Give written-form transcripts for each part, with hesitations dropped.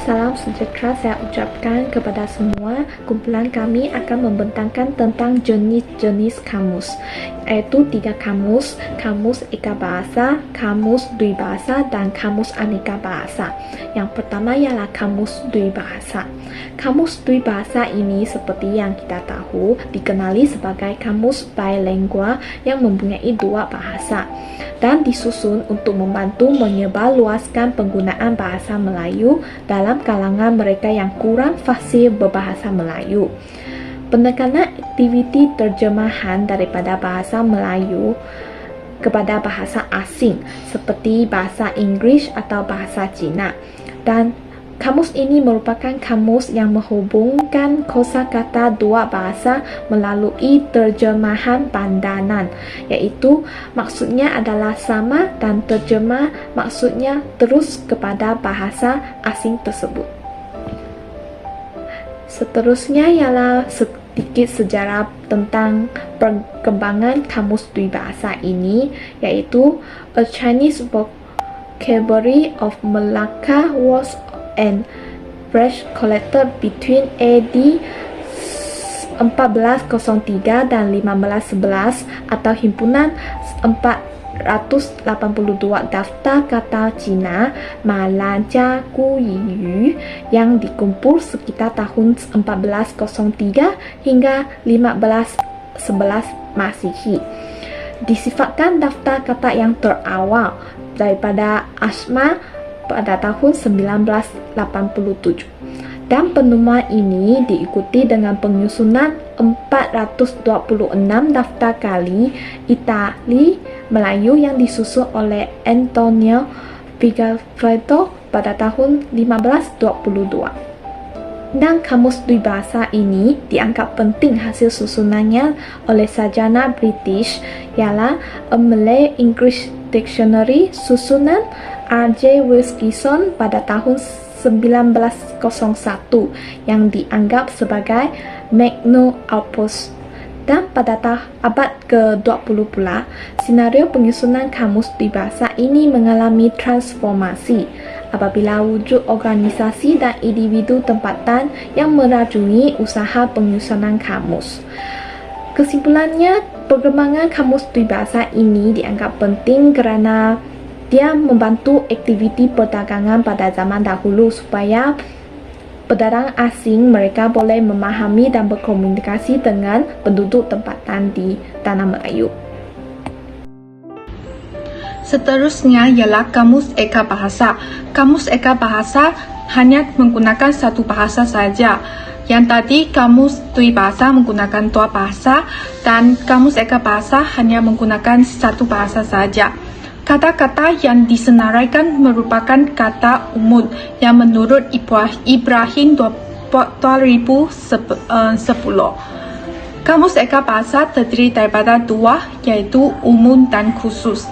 Salam sejahtera saya ucapkan kepada semua. Kumpulan kami akan membentangkan tentang jenis-jenis kamus, iaitu 3 kamus: kamus eka bahasa, kamus dwi bahasa, dan kamus aneka bahasa. Yang pertama ialah kamus dwi bahasa. Kamus dwi bahasa ini seperti yang kita tahu dikenali sebagai kamus bilingual yang mempunyai 2 bahasa dan disusun untuk membantu menyebarluaskan penggunaan bahasa Melayu dalam kalangan mereka yang kurang fasih berbahasa Melayu. Penekanan aktiviti terjemahan daripada bahasa Melayu kepada bahasa asing seperti bahasa Inggeris atau bahasa Cina, dan kamus ini merupakan kamus yang menghubungkan kosakata 2 bahasa melalui terjemahan pandanan, iaitu maksudnya adalah sama dan terjemah maksudnya terus kepada bahasa asing tersebut. Seterusnya ialah sedikit sejarah tentang perkembangan kamus dwi bahasa ini, iaitu A Chinese Vocabulary of Malacca was and Fresh collected between AD 1403 dan 1511 atau himpunan 482 daftar kata Cina Malaja Guiyu yang dikumpul sekitar tahun 1403 hingga 1511 Masihi. Disifatkan daftar kata yang terawal daripada Asma pada tahun 1987, dan penemuan ini diikuti dengan penyusunan 426 daftar kali Itali Melayu yang disusun oleh Antonio Vigafredo pada tahun 1522. Dan kamus dwi bahasa ini dianggap penting hasil susunannya oleh sarjana British ialah A Malay English Dictionary susunan R.J. Wilkinson pada tahun 1901 yang dianggap sebagai magnum opus. Dan pada abad ke-20 pula, senario penyusunan kamus dwi bahasa ini mengalami transformasi apabila wujud organisasi dan individu tempatan yang merajui usaha penyusunan kamus. Kesimpulannya, perkembangan kamus dwi bahasa ini dianggap penting kerana dia membantu aktiviti perdagangan pada zaman dahulu supaya pedagang asing mereka boleh memahami dan berkomunikasi dengan penduduk tempatan di Tanah Melayu. Seterusnya ialah kamus eka bahasa. Kamus eka bahasa hanya menggunakan 1 bahasa saja. Yang tadi kamus dwi bahasa menggunakan 2 bahasa dan kamus eka bahasa hanya menggunakan 1 bahasa saja. Kata-kata yang disenaraikan merupakan kata umum yang menurut Ibrahim 2010. Kamus eka bahasa terdiri daripada 2, iaitu umum dan khusus.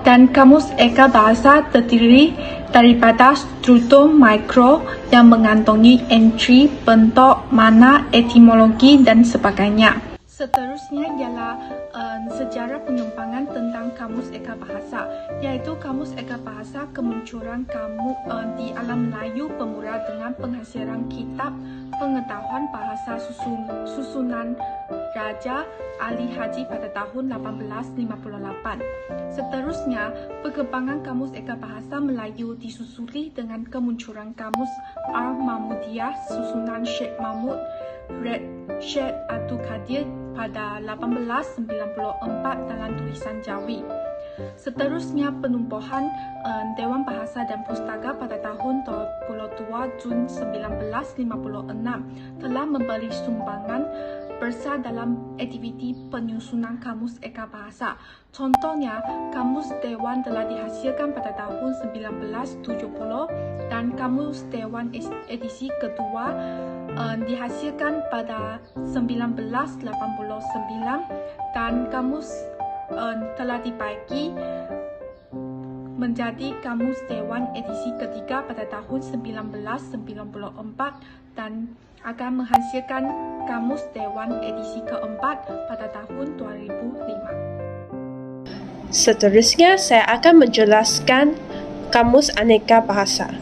Dan kamus eka bahasa terdiri daripada struktur mikro yang mengantongi entry, bentuk, makna, etimologi dan sebagainya. Seterusnya ialah sejarah pengembangan tentang kamus eka bahasa, iaitu kamus eka bahasa kemunculan di alam Melayu bermula dengan penghasilan kitab pengetahuan bahasa susunan Raja Ali Haji pada tahun 1858. Seterusnya, perkembangan kamus eka bahasa Melayu disusuli dengan kemunculan kamus Al-Mahmudiyah susunan Sheikh Mahmud Syed Abdul Qadir pada 1894 dalam tulisan Jawi. Seterusnya, penumbuhan Dewan Bahasa dan Pustaka pada tahun 22 Jun 1956 telah memberi sumbangan besar dalam aktiviti penyusunan kamus eka bahasa. Contohnya, kamus Dewan telah dihasilkan pada tahun 1970 dan kamus Dewan edisi kedua dihasilkan pada 1989 dan kamus telah dibagi menjadi kamus Dewan edisi ketiga pada tahun 1994 dan akan menghasilkan kamus Dewan edisi keempat pada tahun 2005. Seterusnya, saya akan menjelaskan kamus aneka bahasa.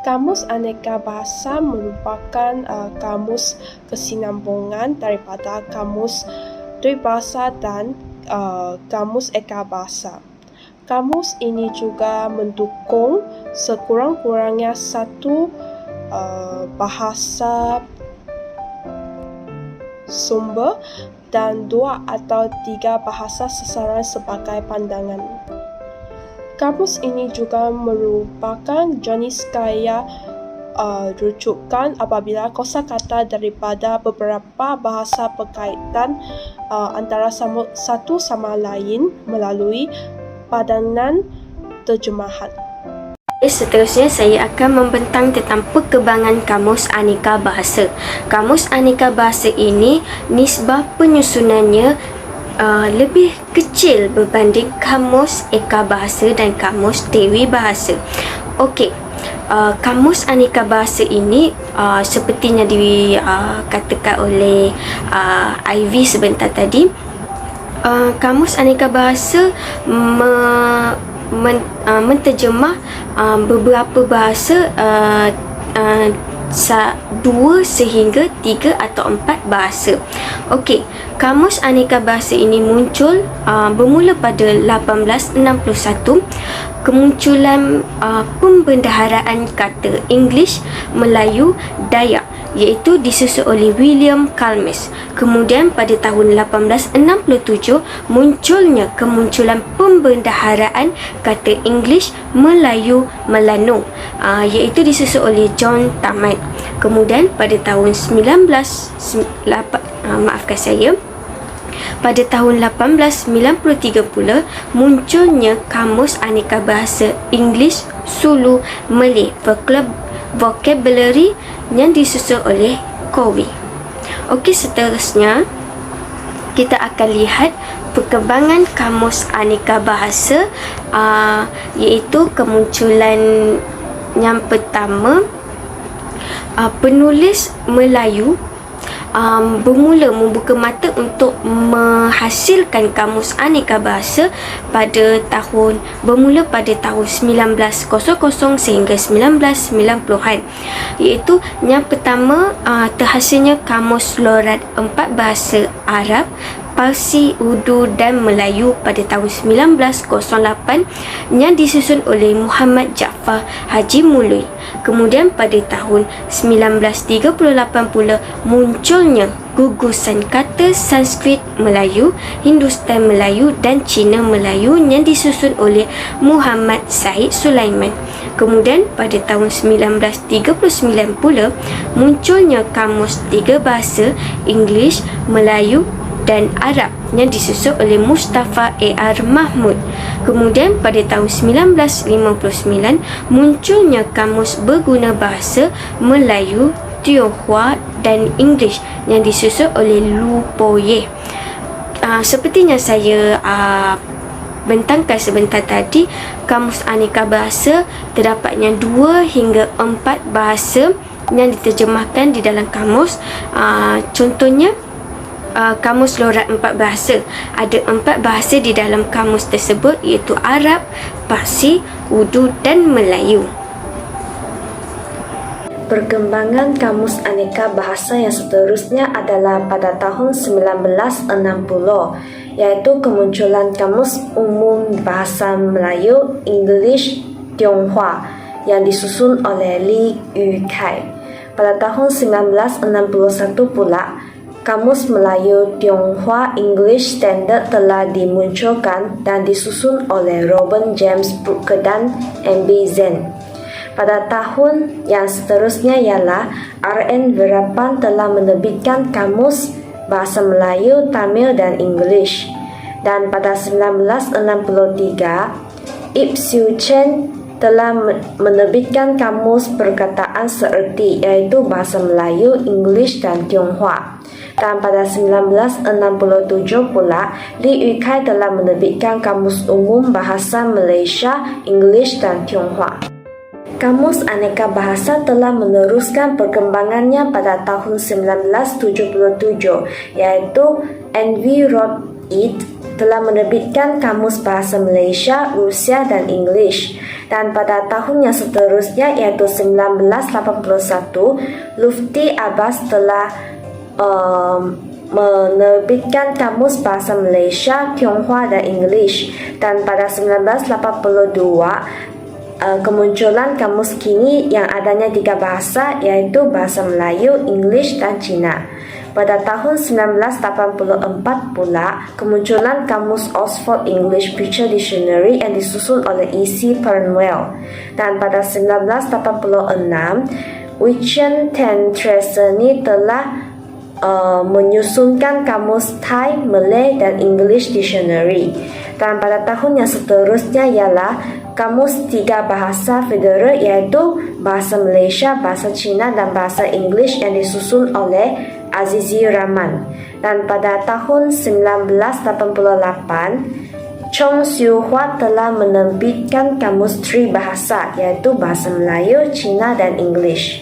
Kamus Aneka Bahasa merupakan kamus kesinambungan daripada kamus Peribahasa dan kamus Eka Bahasa. Kamus ini juga mendukung sekurang-kurangnya satu bahasa sumber dan 2 atau 3 bahasa sasaran sebagai pandangan. Kamus ini juga merupakan jenis gaya rujukan apabila kosakata daripada beberapa bahasa berkaitan antara satu sama lain melalui padanan terjemahan. Seterusnya saya akan membentang tentang perkembangan Kamus Aneka Bahasa. Kamus Aneka Bahasa ini nisbah penyusunannya lebih kecil berbanding Kamus Eka Bahasa dan Kamus Dewi Bahasa. Okey, Kamus Aneka Bahasa ini sepertinya dikatakan oleh Ivy sebentar tadi, Kamus Aneka Bahasa menterjemah beberapa bahasa 2 sehingga 3 atau 4 bahasa. Okey, Kamus Aneka Bahasa ini muncul bermula pada 1861. Kemunculan pembendaharaan kata English, Melayu, Dayak iaitu disusun oleh William Calmes. Kemudian pada tahun 1867 kemunculan pembendaharaan kata English, Melayu, Melano iaitu disusun oleh John Tamai. Kemudian pada tahun pada tahun 1893 pula munculnya Kamus Aneka Bahasa English, Sulu, Malay, Vocabulary yang disusun oleh Covey. Okey, seterusnya kita akan lihat perkembangan Kamus Aneka Bahasa, iaitu kemunculan yang pertama, penulis Melayu bermula membuka mata untuk menghasilkan Kamus Aneka Bahasa bermula pada tahun 1900 sehingga 1990-an, iaitu yang pertama terhasilnya Kamus Lorat 4 bahasa Arab, Parsi, Urdu dan Melayu pada tahun 1908 yang disusun oleh Muhammad Jaafar Haji Mului. Kemudian pada tahun 1938 pula munculnya gugusan kata Sanskrit Melayu, Hindustan Melayu dan Cina Melayu yang disusun oleh Muhammad Said Sulaiman. Kemudian pada tahun 1939 pula munculnya Kamus 3 bahasa English, Melayu dan Arab yang disusun oleh Mustafa A.R. Mahmud. Kemudian pada tahun 1959 munculnya Kamus Berguna Bahasa Melayu, Tionghoa dan English yang disusun oleh Lu Po Ye. Sepertinya saya bentangkan sebentar tadi, Kamus Aneka Bahasa terdapatnya 2 hingga 4 bahasa yang diterjemahkan di dalam kamus. Contohnya Kamus Lorat 4 bahasa. Ada 4 bahasa di dalam kamus tersebut, iaitu Arab, Parsi, Urdu dan Melayu. Perkembangan Kamus Aneka Bahasa yang seterusnya adalah pada tahun 1960, iaitu kemunculan Kamus Umum Bahasa Melayu, English, Tionghoa yang disusun oleh Li Yukai. Pada tahun 1961 pula, Kamus Melayu Tionghoa English Standard telah dimunculkan dan disusun oleh Robert James Brooker dan M.B. Zen. Pada tahun yang seterusnya ialah R.N. Veerapan telah menerbitkan Kamus Bahasa Melayu, Tamil dan English. Dan pada 1963, Ip Siu Chen telah menerbitkan Kamus Perkataan Seerti, iaitu Bahasa Melayu, English dan Tionghoa. Dan pada 1967 pula, Li Yukai telah menerbitkan Kamus Umum Bahasa Malaysia, English dan Tionghoa. Kamus Aneka Bahasa telah meneruskan perkembangannya pada tahun 1977, iaitu N.V. Roth It telah menerbitkan Kamus Bahasa Malaysia, Rusia dan English. Dan pada tahun yang seterusnya iaitu 1981, Lutfi Abbas telah menerbitkan Kamus Bahasa Malaysia, Tionghoa dan English. Dan pada 1982 kemunculan kamus kini yang adanya 3 bahasa iaitu bahasa Melayu, English dan Cina. Pada tahun 1984 pula kemunculan kamus Oxford English Picture Dictionary yang disusun oleh E.C. Purnwell. Dan pada 1986 Wichen Ten Treseni telah menyusunkan kamus Thai, Malay dan English Dictionary. Dan pada tahun yang seterusnya ialah kamus 3 bahasa federal iaitu bahasa Malaysia, bahasa Cina dan bahasa English yang disusun oleh Azizi Rahman. Dan pada tahun 1988 Chong Siu Hua telah menerbitkan kamus 3 bahasa iaitu bahasa Melayu, Cina dan English.